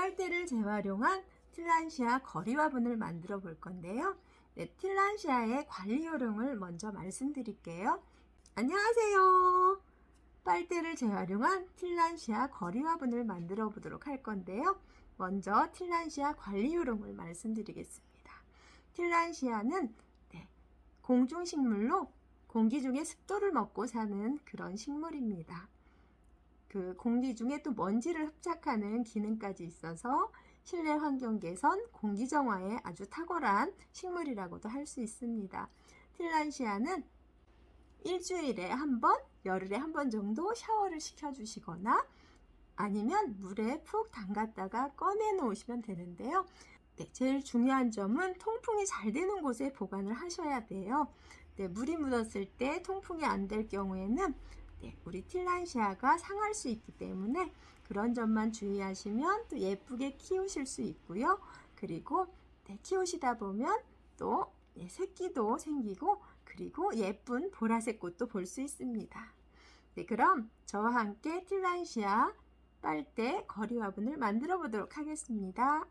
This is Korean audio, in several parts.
빨대를 재활용한 틸란시아 거리화분을 만들어 볼 건데요. 네, 틸란시아의 관리 요령을 먼저 말씀드릴게요. 안녕하세요. 빨대를 재활용한 틸란시아 거리화분을 만들어 보도록 할 건데요. 먼저 틸란시아 관리 요령을 말씀드리겠습니다. 틸란시아는 공중식물로 공기 중에 습도를 먹고 사는 그런 식물입니다. 그 공기 중에 또 먼지를 흡착하는 기능까지 있어서 실내 환경 개선, 공기 정화에 아주 탁월한 식물이라고도 할 수 있습니다. 틸란시아는 일주일에 한 번, 열흘에 한 번 정도 샤워를 시켜주시거나 아니면 물에 푹 담갔다가 꺼내 놓으시면 되는데요. 제일 중요한 점은 통풍이 잘 되는 곳에 보관을 하셔야 돼요. 물이 묻었을 때 통풍이 안 될 경우에는 우리 틸란시아가 상할 수 있기 때문에 그런 점만 주의하시면 또 예쁘게 키우실 수 있고요. 그리고 키우시다 보면 또 새끼도 생기고 그리고 예쁜 보라색 꽃도 볼 수 있습니다. 그럼 저와 함께 틸란시아 빨대 거리화분을 만들어 보도록 하겠습니다.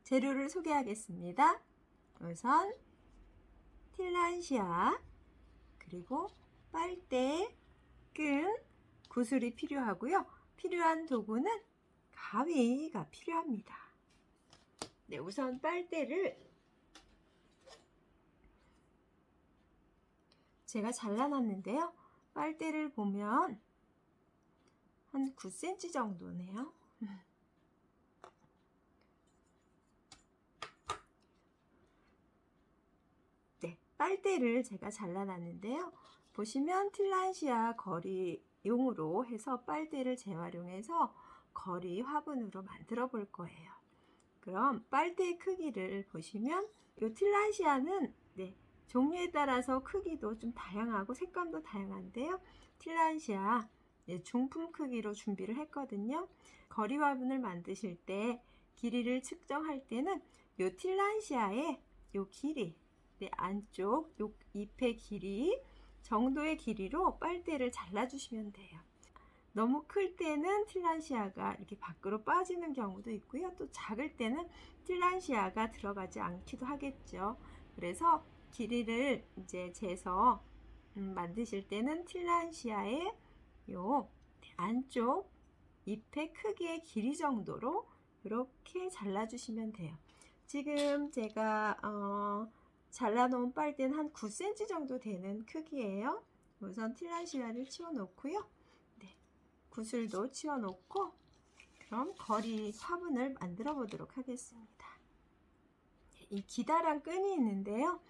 재료를 소개하겠습니다. 우선 틸란시아, 그리고 빨대, 끈, 구슬이 필요하고요. 필요한 도구는 가위가 필요합니다. 우선 빨대를 제가 잘라놨는데요. 빨대를 보면 한 9cm 정도네요. 빨대를 제가 잘라놨는데요. 보시면 틸란시아 거리용으로 해서 빨대를 재활용해서 거리 화분으로 만들어 볼 거예요. 그럼 빨대의 크기를 보시면 이 틸란시아는 종류에 따라서 크기도 좀 다양하고 색감도 다양한데요. 틸란시아 중품 크기로 준비를 했거든요. 거리 화분을 만드실 때 길이를 측정할 때는 이 틸란시아의 이 길이 안쪽 요 잎의 길이 정도의 길이로 빨대를 잘라주시면 돼요. 너무 클 때는 틸란시아가 이렇게 밖으로 빠지는 경우도 있고요. 또 작을 때는 틸란시아가 들어가지 않기도 하겠죠. 그래서 길이를 이제 재서 만드실 때는 틸란시아의 요 안쪽 잎의 크기의 길이 정도로 이렇게 잘라주시면 돼요. 지금 제가 잘라놓은 빨대는 한 9cm 정도 되는 크기예요. 우선 틸란시아를 치워 놓고요. 구슬도 치워 놓고 그럼 거리 화분을 만들어 보도록 하겠습니다. 이 기다란 끈이 있는데요.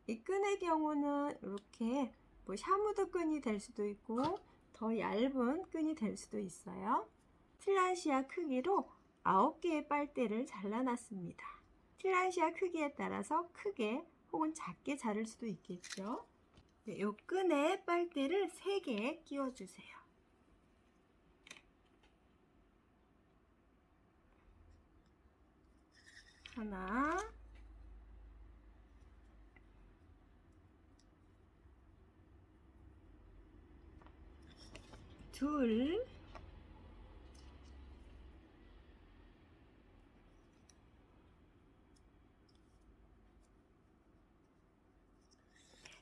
이 끈의 경우는 이렇게 샤무드 끈이 될 수도 있고 더 얇은 끈이 될 수도 있어요. 틸란시아 크기로 9개의 빨대를 잘라놨습니다. 틸란시아 크기에 따라서 크게 혹은 작게 자를 수도 있겠죠. 이 끈에 빨대를 3개 끼워주세요. 하나, 둘,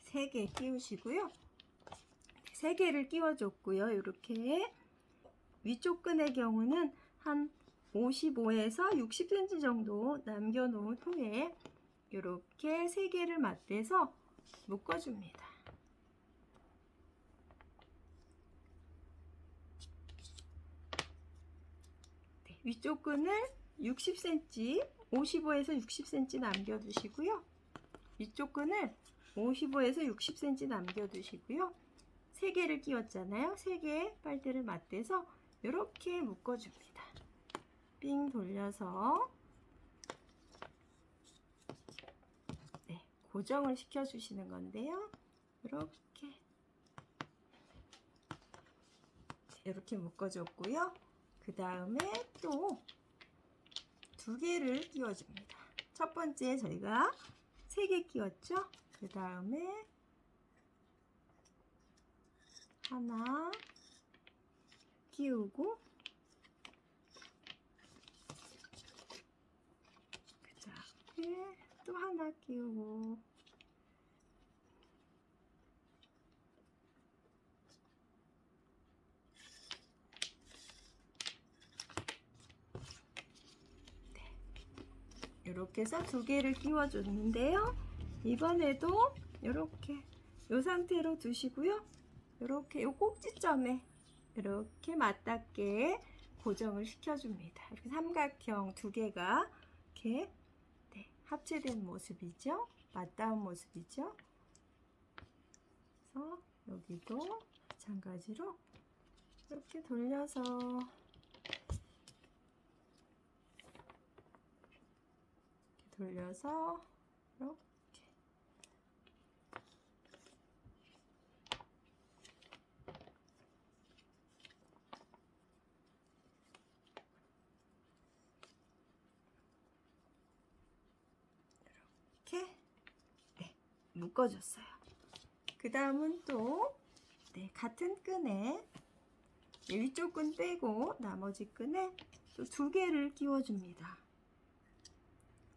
세 개 끼우시고요. 3개를 끼워줬고요. 이렇게 위쪽 끈의 경우는 한 55에서 60cm 정도 남겨놓은 후에 이렇게 3개를 맞대서 묶어줍니다. 위쪽 끈을 60cm, 55에서 60cm 남겨두시고요. 위쪽 끈을 55에서 60cm 남겨두시고요. 3개를 끼웠잖아요. 3개의 빨대를 맞대서 이렇게 묶어줍니다. 삥 돌려서 고정을 시켜주시는 건데요. 이렇게 묶어줬고요. 그 다음에 또 2개를 끼워줍니다. 첫 번째 저희가 3개 끼웠죠. 그 다음에 하나 끼우고 이렇게 또 하나 끼우고 이렇게 해서 두 개를 끼워 줬는데요. 이번에도 이렇게 이 상태로 두시고요. 이렇게 이 꼭지점에 이렇게 맞닿게 고정을 시켜줍니다. 이렇게 삼각형 두 개가 이렇게 합체된 모습이죠. 맞닿은 모습이죠. 그래서 여기도 마찬가지로 이렇게 돌려서 이렇게 묶어줬어요. 그 다음은 또 같은 끈에 위쪽 끈 빼고 나머지 끈에 또 두 개를 끼워줍니다.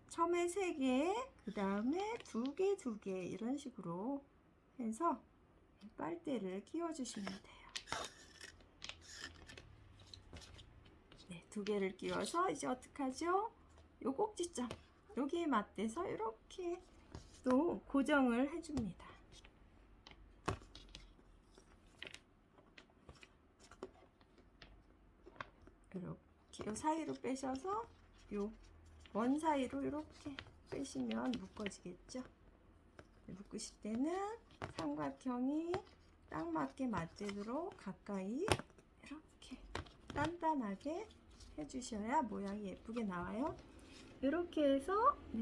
처음에 3개, 그 다음에 2개, 2개 이런 식으로 해서 빨대를 끼워주시면 돼요. 2개를 끼워서 이제 어떻게 하죠? 요 꼭지점 여기에 맞대서 이렇게 또 고정을 해줍니다. 이렇게 요 사이로 빼셔서 요 원 사이로 이렇게 빼시면 묶어지겠죠. 묶으실 때는 삼각형이 딱 맞게 맞대도록 가까이 이렇게 단단하게 해주셔야 모양이 예쁘게 나와요. 이렇게 해서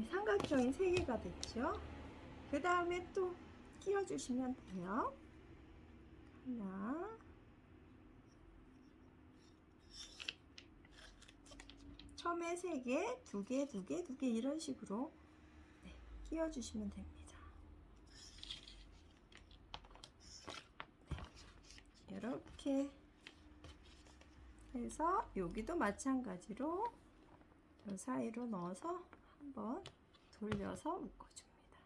삼각형이 3개가 됐죠. 그 다음에 또 끼워주시면 돼요. 하나, 처음에 3개, 2개, 2개, 2개 이런 식으로 끼워주시면 됩니다. 이렇게 해서 여기도 마찬가지로 이 사이로 넣어서 한번 돌려서 묶어줍니다.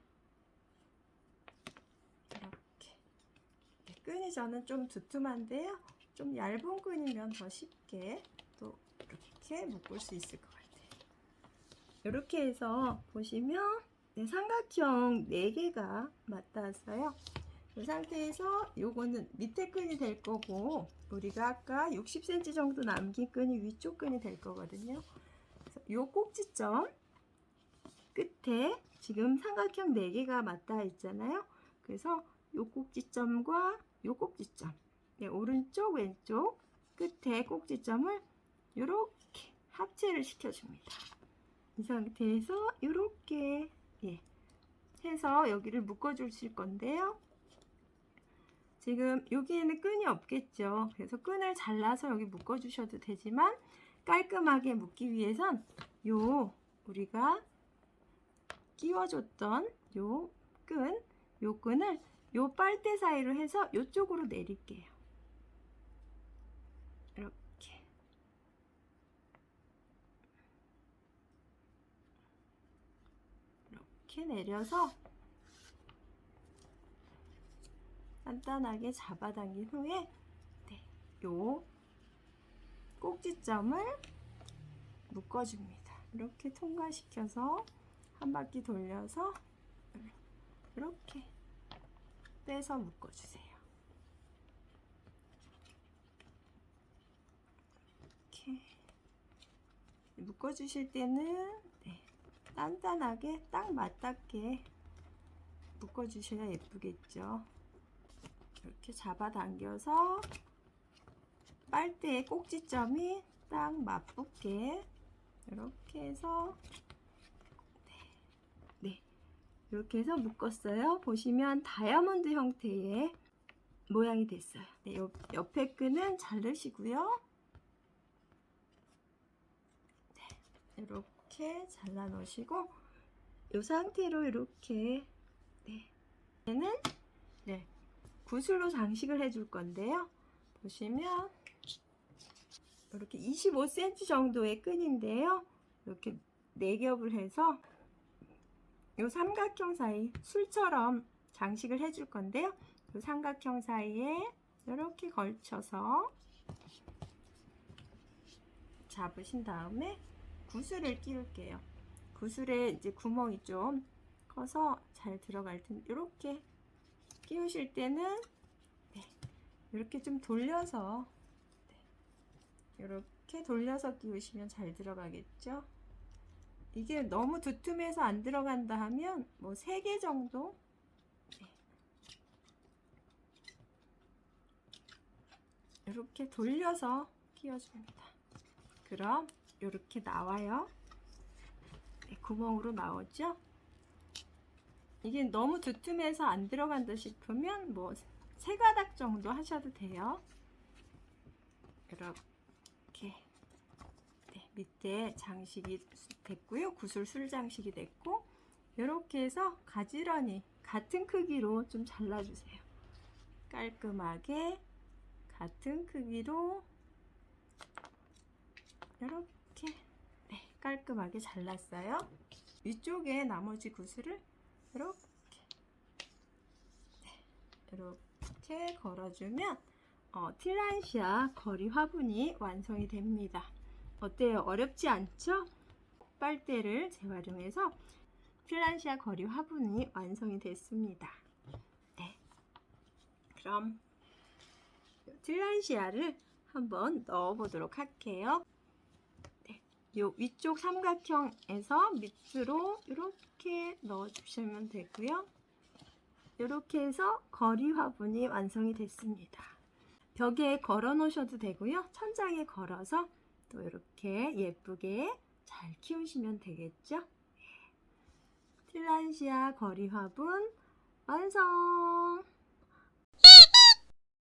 이렇게 끈이 저는 좀 두툼한데요. 좀 얇은 끈이면 더 쉽게 또 이렇게 묶을 수 있을 것 같아요. 이렇게 해서 보시면 삼각형 4개가 맞닿았어요. 이 상태에서 요거는 밑에 끈이 될 거고 우리가 아까 60cm 정도 남긴 끈이 위쪽 끈이 될 거거든요. 그래서 요 꼭지점 끝에 지금 삼각형 4개가 맞닿아 있잖아요. 그래서 요 꼭지점과 요 꼭지점 오른쪽 왼쪽 끝에 꼭지점을 이렇게 합체를 시켜줍니다. 이 상태에서 이렇게 해서 여기를 묶어 주실 건데요. 지금 여기에는 끈이 없겠죠. 그래서 끈을 잘라서 여기 묶어 주셔도 되지만 깔끔하게 묶기 위해선 우리가 끼워줬던 요 끈을 요 빨대 사이로 해서 이쪽으로 내릴게요. 이렇게 내려서 단단하게 잡아당긴 후에 요 꼭지점을 묶어줍니다. 이렇게 통과시켜서 한 바퀴 돌려서 이렇게 빼서 묶어주세요. 이렇게 묶어주실 때는 단단하게 딱 맞닿게 묶어주셔야 예쁘겠죠. 이렇게 잡아당겨서 빨대의 꼭지점이 딱 맞붙게 이렇게 해서 이렇게 해서 묶었어요. 보시면 다이아몬드 형태의 모양이 됐어요. 옆에 끈은 자르시고요. 이렇게 잘라 놓으시고 이 상태로 이렇게 얘는 구슬로 장식을 해줄 건데요. 보시면 이렇게 25cm 정도의 끈인데요. 이렇게 4겹을 해서 이 삼각형 사이 술처럼 장식을 해줄 건데요. 이 삼각형 사이에 이렇게 걸쳐서 잡으신 다음에 구슬을 끼울게요. 구슬에 이제 구멍이 좀 커서 잘 들어갈 텐데 이렇게 끼우실 때는 이렇게 좀 돌려서 이렇게 돌려서 끼우시면 잘 들어가겠죠. 이게 너무 두툼해서 안 들어간다 하면 뭐 3개 정도 이렇게 돌려서 끼워줍니다. 그럼 이렇게 나와요. 구멍으로 나오죠. 이게 너무 두툼해서 안 들어간다 싶으면 뭐 3가닥 정도 하셔도 돼요. 이렇게 밑에 장식이 됐고요. 구슬 술 장식이 됐고, 이렇게 해서 가지런히 같은 크기로 좀 잘라주세요. 깔끔하게 같은 크기로 이렇게 깔끔하게 잘랐어요. 위쪽에 나머지 구슬을 이렇게 걸어주면 틸란시아 거리 화분이 완성이 됩니다. 어때요? 어렵지 않죠? 빨대를 재활용해서 틸란시아 거리 화분이 완성이 됐습니다. 그럼 틸란시아를 한번 넣어 보도록 할게요. 요 위쪽 삼각형에서 밑으로 이렇게 넣어 주시면 되고요. 이렇게 해서 거리 화분이 완성이 됐습니다. 벽에 걸어 놓으셔도 되고요. 천장에 걸어서 또 이렇게 예쁘게 잘 키우시면 되겠죠. 틸란시아 거리 화분 완성!